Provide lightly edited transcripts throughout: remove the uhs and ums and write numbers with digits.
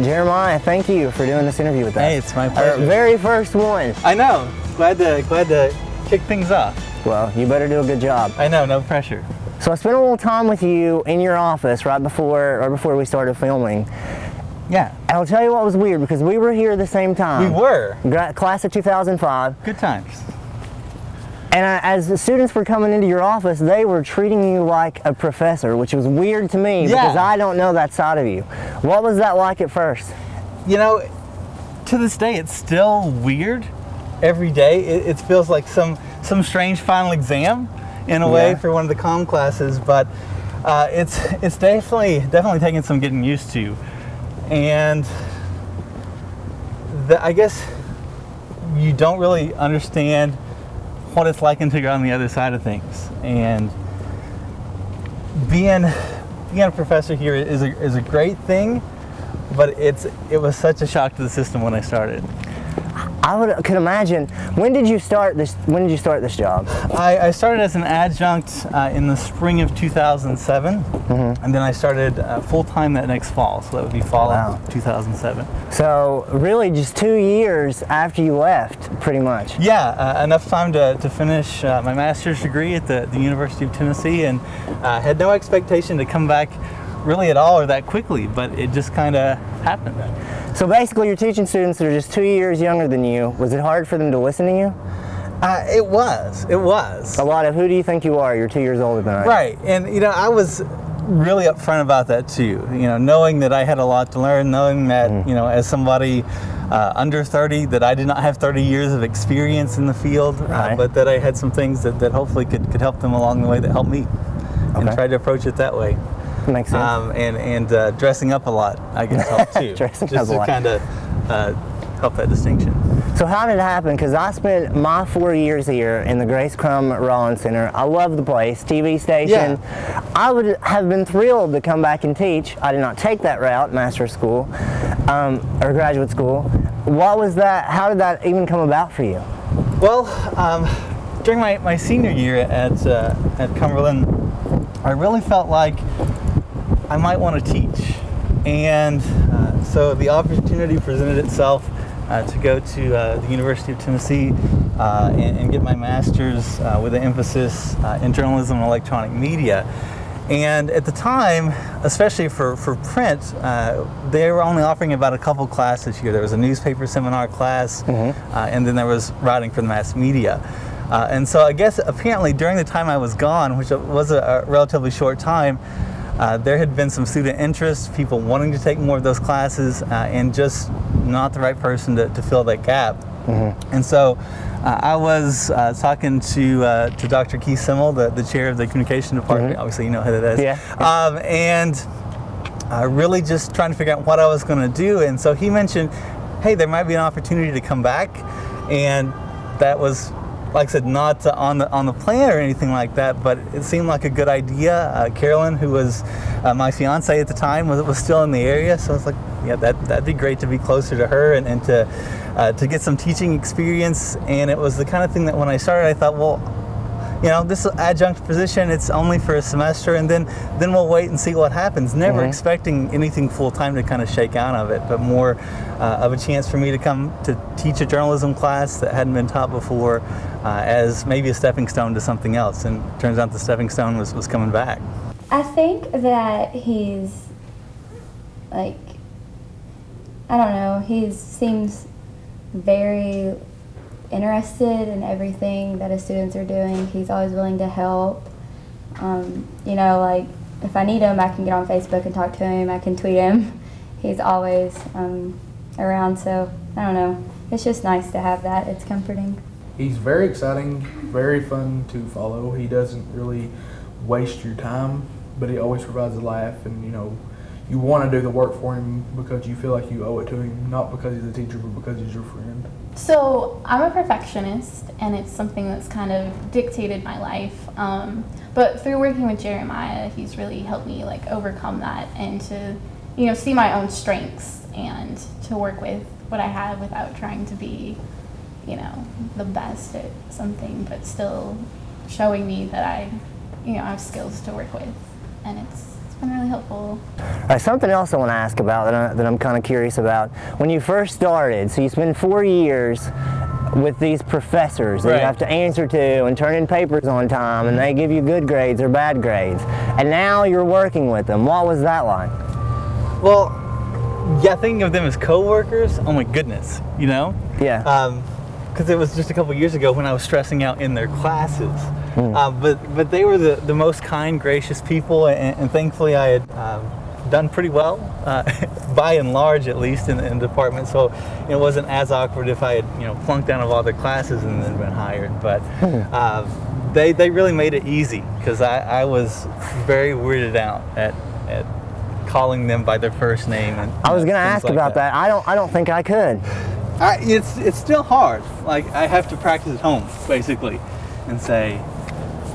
Jeremiah, thank you for doing this interview with us. Hey, it's my pleasure. Our very first one. I know. Glad to kick things off. Well, you better do a good job. I know, no pressure. So I spent a little time with you in your office right before we started filming. Yeah. And I'll tell you what was weird, because we were here at the same time. We were. Class of 2005. Good times. And as the students were coming into your office, they were treating you like a professor, which was weird to me because I don't know that side of you. What was that like at first? You know, to this day, it's still weird. Every day, it feels like some strange final exam in a way for one of the comm classes, but it's definitely taking some getting used to. And I guess you don't really understand what it's like until you're on the other side of things. And being a professor here is a great thing, but it was such a shock to the system when I started. I could imagine. When did you start this job? I started as an adjunct in the spring of 2007, and then I started full-time that next fall, so that would be fall of 2007. So really just 2 years after you left, pretty much. Yeah, enough time to finish my master's degree at the University of Tennessee, and had no expectation to come back really at all or that quickly, but it just kind of happened. So basically you're teaching students that are just 2 years younger than you. Was it hard for them to listen to you? It was. A lot of, who do you think you are? You're 2 years older than I am. Right, and you know, I was really upfront about that too. You know, knowing that I had a lot to learn, knowing that, you know, as somebody under 30, that I did not have 30 years of experience in the field, but that I had some things that hopefully could help them along the way that helped me, and tried to approach it that way. Makes sense. And dressing up a lot, I guess, helped too. Just to kind of help that distinction. So how did it happen? Because I spent my 4 years here in the Grace Crum Rollins Center. I love the place, TV station. Yeah. I would have been thrilled to come back and teach. I did not take that route, master's school, or graduate school. What was that? How did that even come about for you? Well, during my senior year at Cumberland, I really felt like I might want to teach, and so the opportunity presented itself to go to the University of Tennessee and get my master's with an emphasis in journalism and electronic media. And at the time, especially for print, they were only offering about a couple classes here. There was a newspaper seminar class, and then there was writing for the mass media. And so I guess apparently during the time I was gone, which was a relatively short time, there had been some student interest, people wanting to take more of those classes, and just not the right person to fill that gap. And so I was talking to Dr. Keith Simmel, the chair of the communication department. Obviously you know who that is. Yeah. And really just trying to figure out what I was going to do. And so he mentioned, hey, there might be an opportunity to come back. And that was, like I said, not on the plan or anything like that, but it seemed like a good idea. Carolyn, who was my fiance at the time, was still in the area, so I was like, yeah, that'd be great to be closer to her and to get some teaching experience. And it was the kind of thing that when I started, I thought, well, you know, this adjunct position, it's only for a semester, and then we'll wait and see what happens. Never expecting anything full-time to kind of shake out of it, but more of a chance for me to come to teach a journalism class that hadn't been taught before, as maybe a stepping stone to something else. And it turns out the stepping stone was coming back. I think that he's, like, I don't know, he seems very interested in everything that his students are doing. He's always willing to help. You know, like, if I need him, I can get on Facebook and talk to him. I can tweet him. He's always around, so I don't know. It's just nice to have that. It's comforting. He's very exciting, very fun to follow. He doesn't really waste your time, but he always provides a laugh, and you know, you want to do the work for him because you feel like you owe it to him, not because he's a teacher, but because he's your friend. So I'm a perfectionist, and it's something that's kind of dictated my life. But through working with Jeremiah, he's really helped me like overcome that and to, you know, see my own strengths and to work with what I have without trying to be, you know, the best at something, but still showing me that I, you know, have skills to work with, and it's been really helpful. Something else I want to ask about that I'm kind of curious about. When you first started, so you spend 4 years with these professors that you have to answer to and turn in papers on time, and they give you good grades or bad grades, and now you're working with them. What was that like? Well, yeah, thinking of them as co-workers, oh my goodness, you know? Yeah. Because it was just a couple years ago when I was stressing out in their classes. But they were the most kind, gracious people, and thankfully I had done pretty well, by and large at least, in the department. So it wasn't as awkward if I had flunked out of all their classes and then been hired. But they really made it easy, because I was very weirded out at calling them by their first name. And I was going to ask about that. I don't think I could. It's still hard. Like, I have to practice at home, basically, and say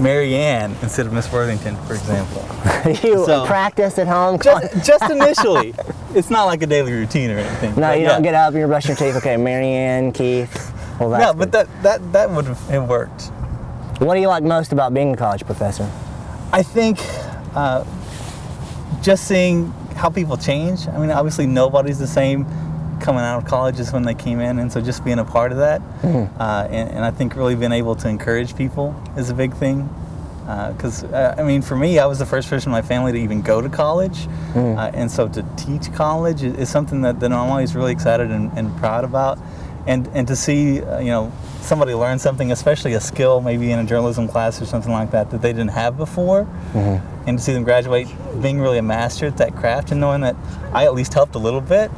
Mary Ann instead of Miss Worthington, for example. You practice at home? Just initially. It's not like a daily routine or anything. No, you don't get up and you're brushing your teeth. Okay, Mary Ann, Keith. Well, that's but that would have worked. What do you like most about being a college professor? I think just seeing how people change. I mean, obviously nobody's the same coming out of college as when they came in, and so just being a part of that, and I think really being able to encourage people is a big thing, because I mean, for me, I was the first person in my family to even go to college, and so to teach college is something that I'm always really excited and proud about, and to see somebody learn something, especially a skill maybe in a journalism class or something like that they didn't have before, and to see them graduate being really a master at that craft, and knowing that I at least helped a little bit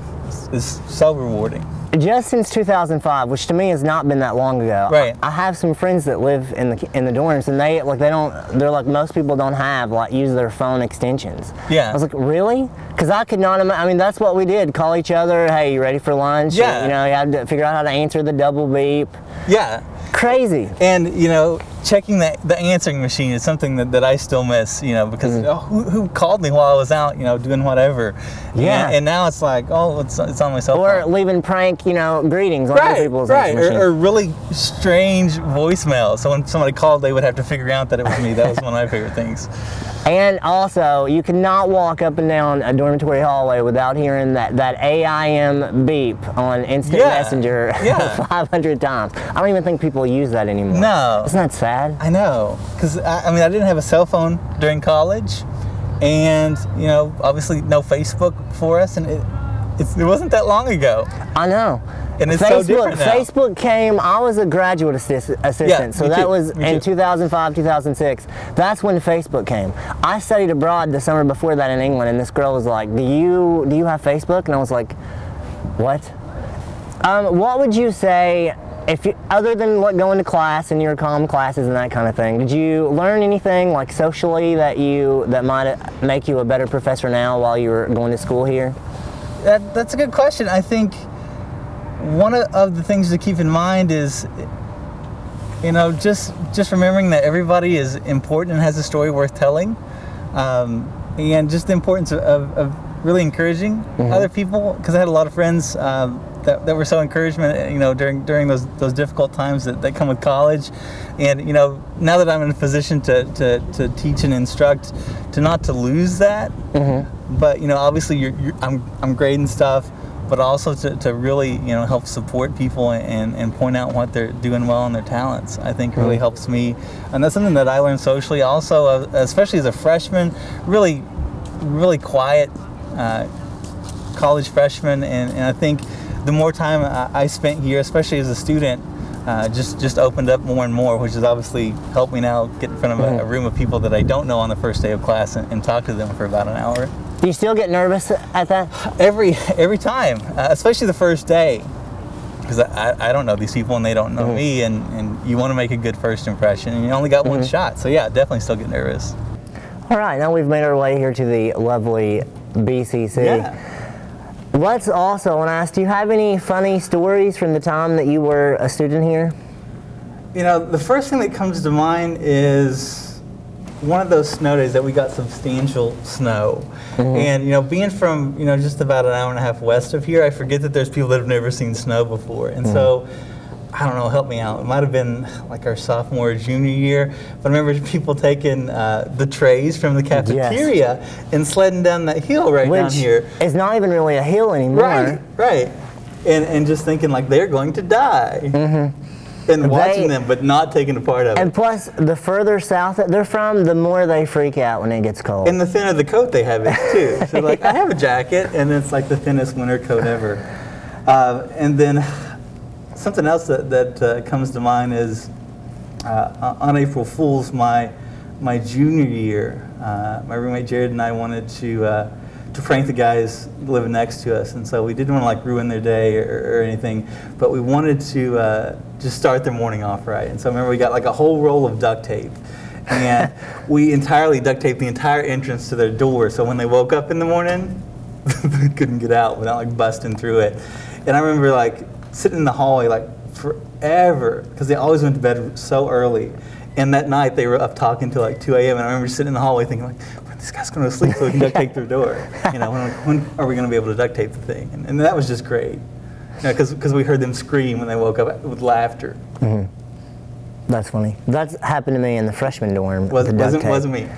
is so rewarding. Just since 2005, which to me has not been that long ago. Right. I have some friends that live in the dorms, and they're like, most people don't use their phone extensions. Yeah. I was like, really? Because I could not imagine. I mean, that's what we did. Call each other. Hey, you ready for lunch? Yeah. You had to figure out how to answer the double beep. Yeah. Crazy. And checking the answering machine is something that I still miss, because who called me while I was out, doing whatever. Yeah. And now it's like, it's on my cell phone. Or leaving prank, greetings on other people's answering machine. Or really strange voicemail. So when somebody called, they would have to figure out that it was me. That was one of my favorite things. And also, you cannot walk up and down a dormitory hallway without hearing that AIM beep on Instant Messenger 500 times. I don't even think people use that anymore. No. Isn't that sad? I know. Because, I didn't have a cell phone during college. And, obviously no Facebook for us. And it wasn't that long ago. I know. And it's so different now. Facebook came, I was a graduate assistant, so that was in 2005, 2006. That's when Facebook came. I studied abroad the summer before that in England, and this girl was like, do you have Facebook? And I was like, what? What would you say, other than going to class and your comm classes and that kind of thing, did you learn anything like socially that might make you a better professor now while you were going to school here? That's a good question. I think one of the things to keep in mind is, just remembering that everybody is important and has a story worth telling, and just the importance of really encouraging other people. Because I had a lot of friends that were so encouragement, during those difficult times that come with college, and now that I'm in a position to teach and instruct, to lose that. But obviously I'm grading stuff, but also to really help support people and point out what they're doing well in their talents, I think really helps me. And that's something that I learned socially also, especially as a freshman, really quiet college freshman, and I think the more time I spent here, especially as a student, just opened up more and more, which has obviously helped me now get in front of a room of people that I don't know on the first day of class and talk to them for about an hour. Do you still get nervous at that? Every time, especially the first day, because I don't know these people and they don't know me, and you want to make a good first impression, and you only got one shot. So yeah, definitely still get nervous. All right, now we've made our way here to the lovely BCC. Yeah. Let's also want to ask, do you have any funny stories from the time that you were a student here? The first thing that comes to mind is one of those snow days that we got substantial snow. And being from just about an hour and a half west of here, I forget that there's people that have never seen snow before. And so I don't know, help me out. It might have been like our sophomore or junior year. But I remember people taking the trays from the cafeteria and sledding down that hill down here. It's not even really a hill anymore. Right, right. And just thinking like they're going to die. And watching them, but not taking a part of it. And plus, the further south that they're from, the more they freak out when it gets cold. And the thinner the coat they have is too. So like, I have a jacket, and it's like the thinnest winter coat ever. And then something else that comes to mind is on April Fool's, my junior year, my roommate Jared and I wanted to prank the guys living next to us, and so we didn't want to like ruin their day or anything, but we wanted to just start their morning off right. And so I remember we got like a whole roll of duct tape, and we entirely duct taped the entire entrance to their door, so when they woke up in the morning, they couldn't get out without like busting through it. And I remember like sitting in the hallway like forever, because they always went to bed so early. And that night they were up talking till like 2 a.m. and I remember sitting in the hallway thinking like, when this guy's going to sleep so we can duct tape their door. You know, when are we going to be able to duct tape the thing? And that was just great. You know, because we heard them scream when they woke up with laughter. That's funny. That's happened to me in the freshman dorm. Wasn't me.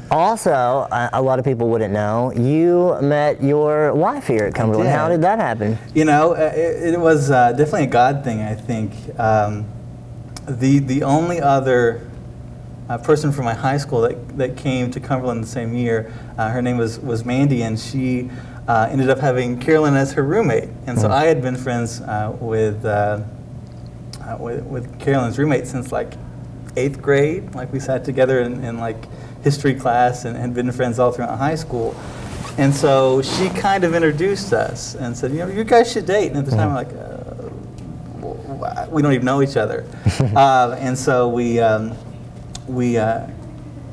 Also, a lot of people wouldn't know, you met your wife here at Cumberland. How did that happen? You know, it was definitely a God thing, I think. The only other person from my high school that came to Cumberland the same year, her name was Mandy, and she ended up having Carolyn as her roommate. And so I had been friends with Carolyn's roommate since like 8th grade. Like we sat together in like history class and had been friends all throughout high school. And so she kind of introduced us and said, you know, you guys should date. And at the time, we're like, we don't even know each other. And so we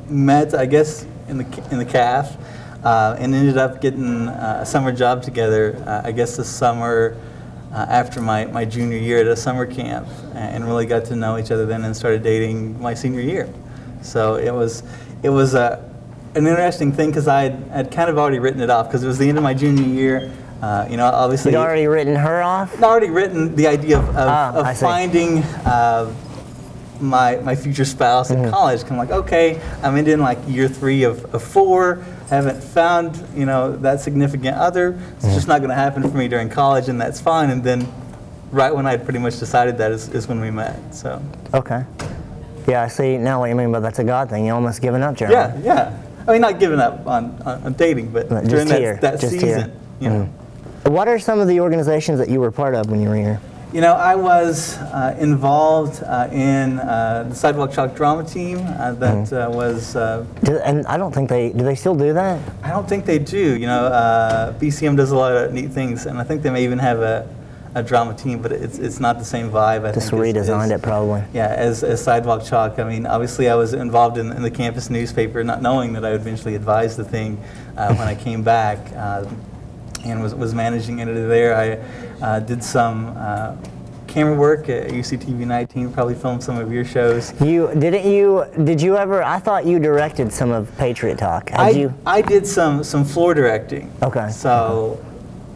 met, I guess, in the CAF, and ended up getting a summer job together, I guess the summer after my junior year at a summer camp, and really got to know each other then and started dating my senior year. So it was an interesting thing because I had kind of already written it off because it was the end of my junior year. You know, obviously. You'd already written her off? Already written the idea of finding my future spouse in college. I'm like, okay, I'm in like year 3 of 4. Haven't found, you know, that significant other. It's just not going to happen for me during college, and that's fine. And then, right when I had pretty much decided that is when we met. So. Okay. Yeah, I see now what you mean, but that's a God thing. You're almost giving up, Jeremy. Yeah. I mean, not giving up on dating, but during that season. You know. What are some of the organizations that you were part of when you were here? You know, I was involved in the Sidewalk Chalk drama team that was... and I don't think do they still do that? I don't think they do. You know, BCM does a lot of neat things, and I think they may even have a drama team, but it's not the same vibe. Just redesigned it probably. Yeah, as Sidewalk Chalk. I mean, obviously I was involved in the campus newspaper, not knowing that I would eventually advise the thing when I came back. And was managing editor there. I did some camera work at UCTV 19, probably filmed some of your shows. Did you ever, I thought you directed some of Patriot Talk. I did some floor directing. Okay. So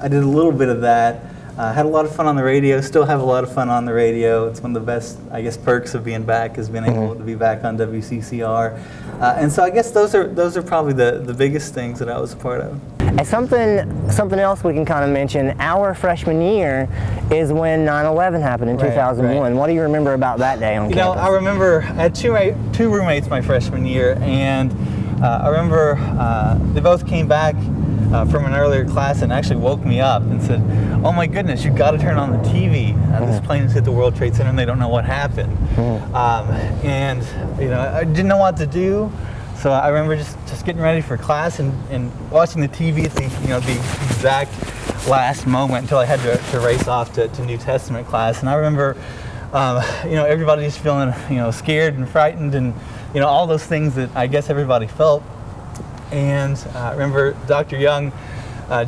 I did a little bit of that. Had a lot of fun on the radio, still have a lot of fun on the radio. It's one of the best, I guess, perks of being back is being able to be back on WCCR. And so I guess those are probably the biggest things that I was a part of. And something else we can kind of mention, our freshman year is when 9/11 happened in 2001. Right. What do you remember about that day on campus? You know, I remember I had two roommates my freshman year, and I remember they both came back from an earlier class and actually woke me up and said, oh my goodness, you've got to turn on the TV. This plane has hit the World Trade Center and they don't know what happened. And you know, I didn't know what to do. So I remember just getting ready for class and watching the TV at the exact last moment until I had to race off to New Testament class. And I remember everybody just feeling scared and frightened and all those things that I guess everybody felt. And I remember Dr. Young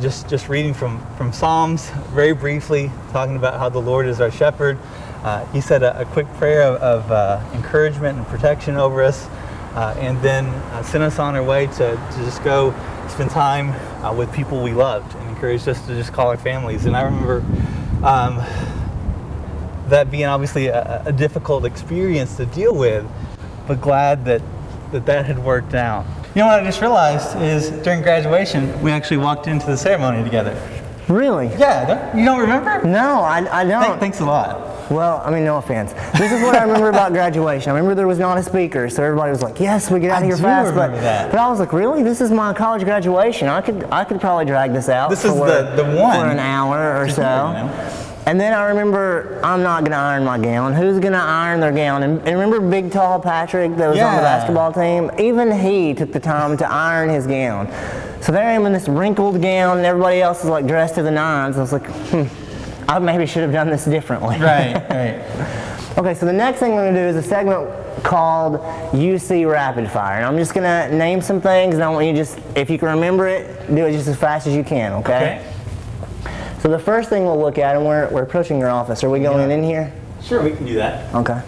just reading from Psalms very briefly, talking about how the Lord is our shepherd. He said a quick prayer of encouragement and protection over us. And then sent us on our way to just go spend time with people we loved and encouraged us to just call our families. And I remember that being obviously a difficult experience to deal with, but glad that had worked out. You know what I just realized is during graduation, we actually walked into the ceremony together. Really? Yeah, you don't remember? No, I don't. Thanks a lot. Well, I mean, no offense. This is what I remember about graduation. I remember there was not a speaker, so everybody was like, yes, we get out of here fast. But I was like, really? This is my college graduation. I could probably drag this out this is the one. For an hour or so. And then I remember, I'm not going to iron my gown. Who's going to iron their gown? And remember big, tall Patrick that was on the basketball team? Even he took the time to iron his gown. So there I am in this wrinkled gown, and everybody else is like dressed to the nines. I was like, I maybe should have done this differently. Right. Okay, so the next thing we're going to do is a segment called UC Rapid Fire. And I'm just going to name some things, and I want you just, if you can remember it, do it just as fast as you can, okay? So the first thing we'll look at, and we're approaching your office. Are we going in here? Sure, we can do that. Okay.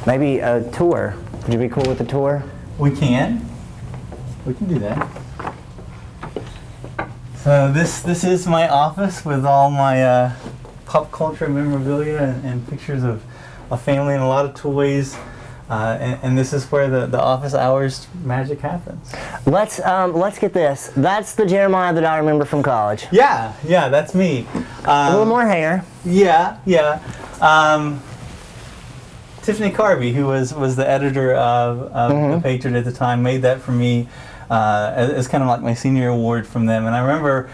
Maybe a tour. Would you be cool with a tour? We can. We can do that. So this is my office with all my pop culture memorabilia and pictures of a family and a lot of toys. And this is where the office hours magic happens. Let's get this. That's the Jeremiah that I remember from college. Yeah, that's me. A little more hair. Yeah. Tiffany Carby, who was the editor of The Patriot at the time, made that for me as kind of like my senior award from them. And I remember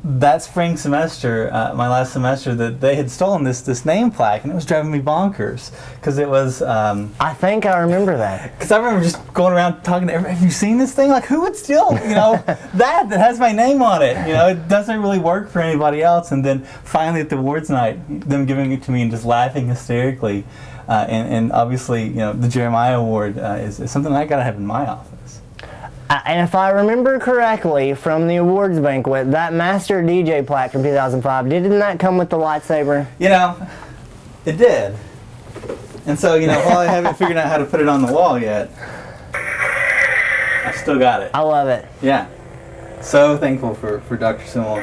that spring semester, my last semester, that they had stolen this name plaque, and it was driving me bonkers because it was. I think I remember that. Because I remember just going around talking to everybody. Have you seen this thing? Like, who would steal, that has my name on it? It doesn't really work for anybody else. And then finally at the awards night, them giving it to me and just laughing hysterically, and obviously, the Jeremiah Award is something I gotta have in my office. And if I remember correctly from the awards banquet, that Master DJ plaque from 2005, didn't that come with the lightsaber? It did. And so, while I haven't figured out how to put it on the wall yet, I still got it. I love it. Yeah. So thankful for Dr. Simmel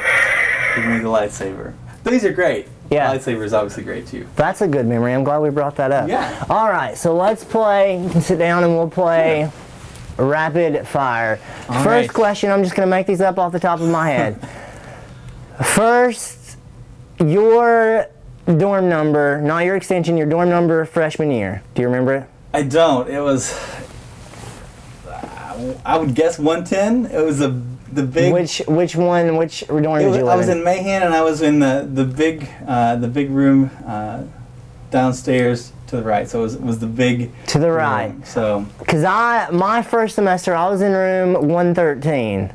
giving me the lightsaber. These are great. Yeah. The lightsaber is obviously great too. That's a good memory. I'm glad we brought that up. Yeah. All right, so let's play. You can sit down and we'll play. Sure. Rapid fire. First question, I'm just going to make these up off the top of my head. First, your dorm number, not your extension, your dorm number freshman year. Do you remember it? I don't. It was, I would guess 110. It was the big. Which dorm did you live in? I was in Mahan, and I was in the big room downstairs. To the right, so it was the big to the right. Room, so because my first semester I was in room 113.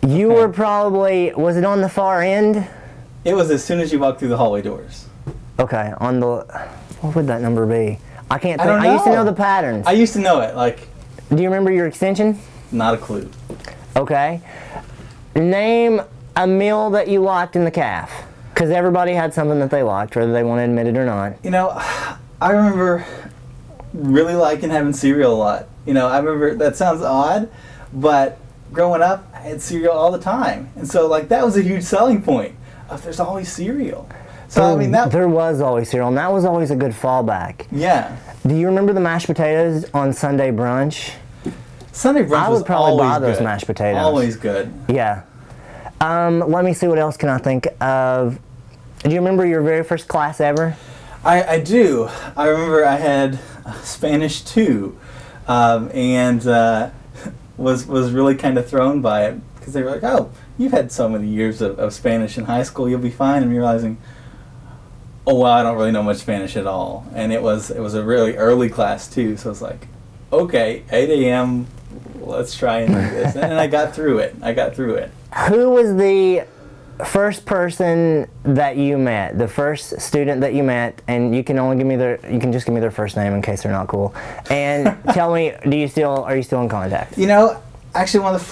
You were probably, was it on the far end? It was as soon as you walked through the hallway doors. Okay, on the, what would that number be? I can't think. I used to know the patterns. I used to know it. Like, do you remember your extension? Not a clue. Okay, name a meal that you liked in the caf. Because everybody had something that they liked, whether they want to admit it or not. I remember really liking having cereal a lot. I remember, that sounds odd, but growing up, I had cereal all the time. And so, that was a huge selling point. There's always cereal. So, there was always cereal, and that was always a good fallback. Yeah. Do you remember the mashed potatoes on Sunday brunch? Sunday brunch was always good. I would probably buy those mashed potatoes. Always good. Yeah. Let me see, what else can I think of? Do you remember your very first class ever? I do. I remember I had Spanish 2, and was really kind of thrown by it because they were like, "Oh, you've had so many years of Spanish in high school, you'll be fine." And realizing, oh wow, I don't really know much Spanish at all. And it was a really early class too, so it's like, okay, 8 a.m. Let's try and do this, and I got through it. Who was the first person that you met, the first student that you met, and you can just give me their first name in case they're not cool, and tell me, are you still in contact? Actually, one of the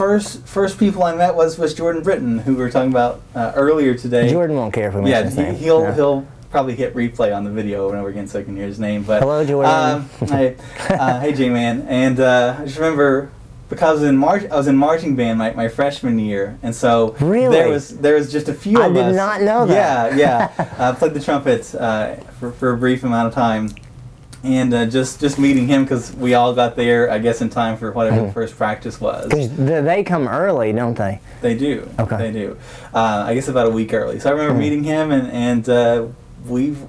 first people I met was Jordan Britton, who we were talking about earlier today. Jordan won't care if we mention his name. He'll probably hit replay on the video over and over again so I can hear his name. But hello, Jordan. Hey J-Man, and I just remember because I was in marching band my freshman year, and so really? there was just a few of us. I did not know that. Yeah, I played the trumpet for a brief amount of time, and just meeting him, because we all got there, I guess, in time for whatever the first practice was. Because they come early, don't they? They do. Okay. They do. I guess about a week early. So I remember meeting him, and we've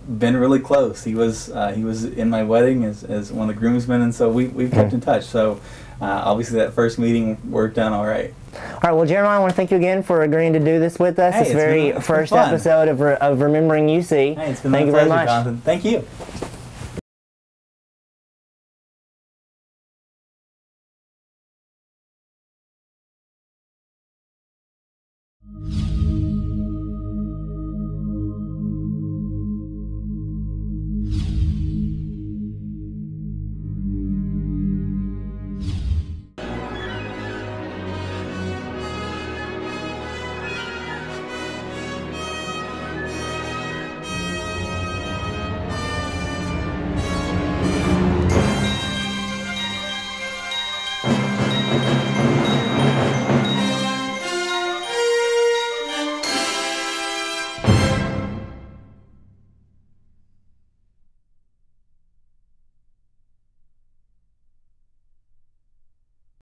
been really close. He was in my wedding as one of the groomsmen, and so we've kept in touch. So obviously that first meeting worked out all right. All right, well, Jeremiah, I want to thank you again for agreeing to do this with us. Hey, this very first episode of Remembering UC. Hey, it's been thank my you very pleasure, much. Jonathan. Thank you.